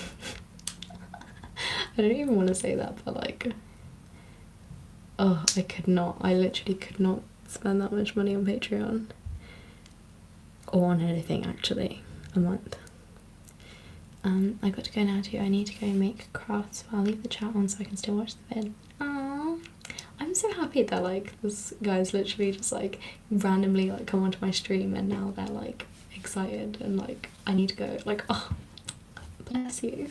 don't even want to say that, but like, oh, I literally could not spend that much money on Patreon or on anything actually a month. I got to go now too. I need to go make crafts, but I'll leave the chat on so I can still watch the vid. Aww. I'm so happy that like this guy's literally just like randomly like come onto my stream and now they're like excited and like I need to go, like, oh, bless you.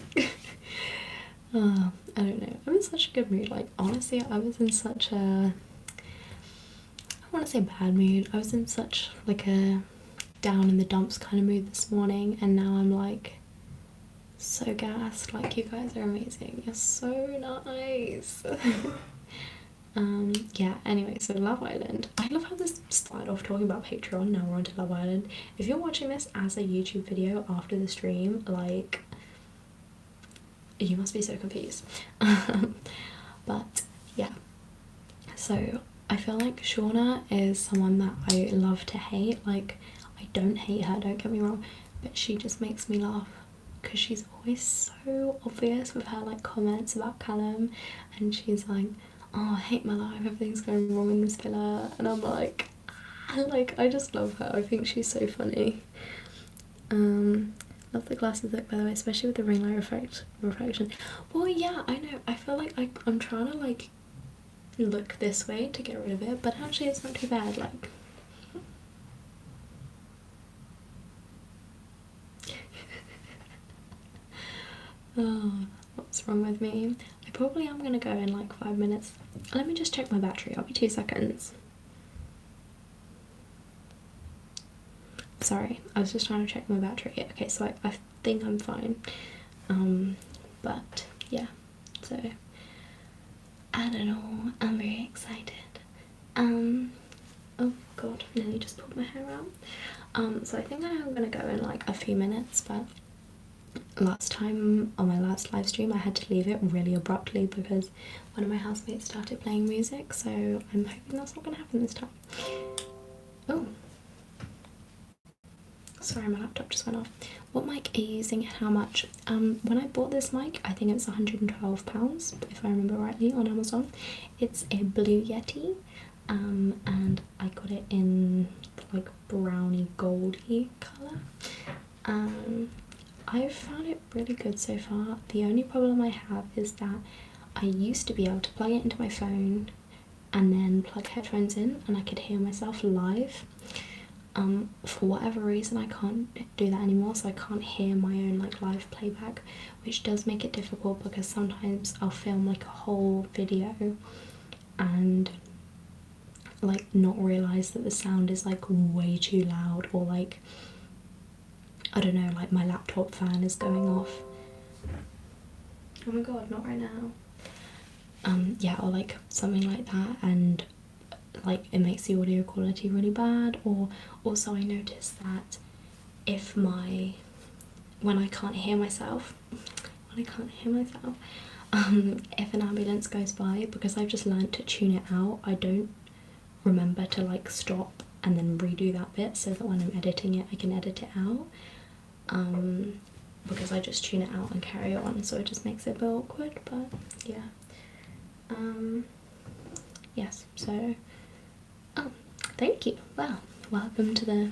Oh, I don't know, I'm in such a good mood. Like honestly, I was in such a, I want to say bad mood, I was in such like a down in the dumps kind of mood this morning, and now I'm like so gassed. Like, you guys are amazing, you're so nice. Yeah, anyway, so Love Island. I love how this started off talking about Patreon, now we're on to Love Island. If you're watching this as a YouTube video after the stream, like, you must be so confused. But yeah, so I feel like Shauna is someone that I love to hate. Like, I don't hate her, don't get me wrong, but she just makes me laugh because she's always so obvious with her like comments about Callum, and she's like, oh, I hate my life, everything's going wrong in this villa, and I'm like, I just love her. I think she's so funny. Love the glasses look, by the way, especially with the ring light reflection. Well, yeah, I know. I feel like I'm trying to like look this way to get rid of it, but actually it's not too bad. Like, oh, what's wrong with me? I probably am gonna go in like 5 minutes. Let me just check my battery. I'll be 2 seconds. Sorry, I was just trying to check my battery. Okay, so I think I'm fine. But yeah, so I don't know. I'm very excited. Oh god, nearly just pulled my hair out. So I think I'm gonna go in like a few minutes, but last time on my last live stream I had to leave it really abruptly because one of my housemates started playing music, so I'm hoping that's not gonna happen this time. Oh, sorry, my laptop just went off. What mic are you using and how much? When I bought this mic, I think it was £112, if I remember rightly, on Amazon. It's a Blue Yeti, and I got it in like brownie goldy colour. I've found it really good so far. The only problem I have is that I used to be able to plug it into my phone and then plug headphones in and I could hear myself live. For whatever reason I can't do that anymore, so I can't hear my own like live playback, which does make it difficult because sometimes I'll film like a whole video and like not realise that the sound is like way too loud, or like, I don't know, like my laptop fan is going off. Oh my god, not right now. Yeah, or like something like that, and like it makes the audio quality really bad. Or also I noticed that if when I can't hear myself, if an ambulance goes by, because I've just learned to tune it out, I don't remember to like stop and then redo that bit so that when I'm editing it I can edit it out, because I just tune it out and carry it on, so it just makes it a bit awkward. But yeah, yes, so oh, thank you. Wow, welcome to the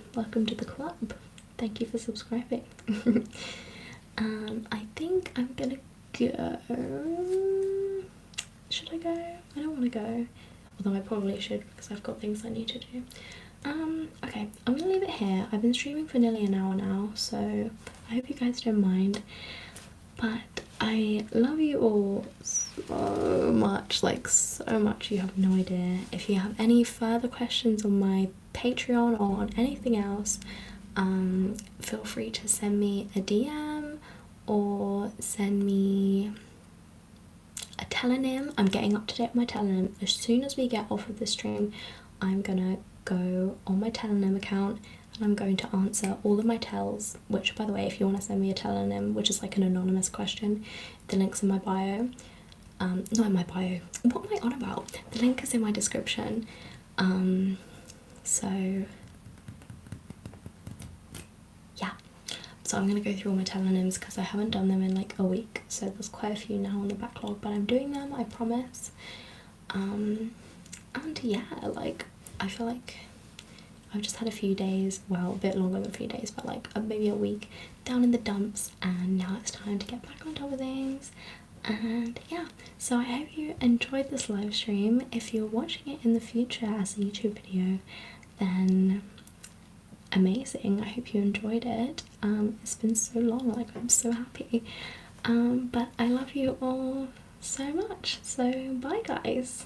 club. Thank you for subscribing. I think I'm gonna go. Should I go? I don't want to go, although I probably should because I've got things I need to do. Okay, I'm gonna leave it here. I've been streaming for nearly an hour now, so I hope you guys don't mind. But I love you all so much, like so much, you have no idea. If you have any further questions on my Patreon or on anything else, feel free to send me a DM or send me a telenym. I'm getting up to date with my telenym. As soon as we get off of the stream, I'm gonna go on my telenym account and I'm going to answer all of my tells, which, by the way, if you want to send me a telenym, which is like an anonymous question, the link's in my bio. Not in my bio, what am I on about? The link is in my description. So yeah, so I'm gonna go through all my telonyms because I haven't done them in like a week, so there's quite a few now on the backlog, but I'm doing them, I promise. And yeah, like I feel like I've just had a few days, well, a bit longer than a few days, but like maybe a week down in the dumps, and now it's time to get back on top of things. And yeah, so I hope you enjoyed this live stream. If you're watching it in the future as a YouTube video, then amazing. I hope you enjoyed it. It's been so long, like I'm so happy. But I love you all so much, so bye guys.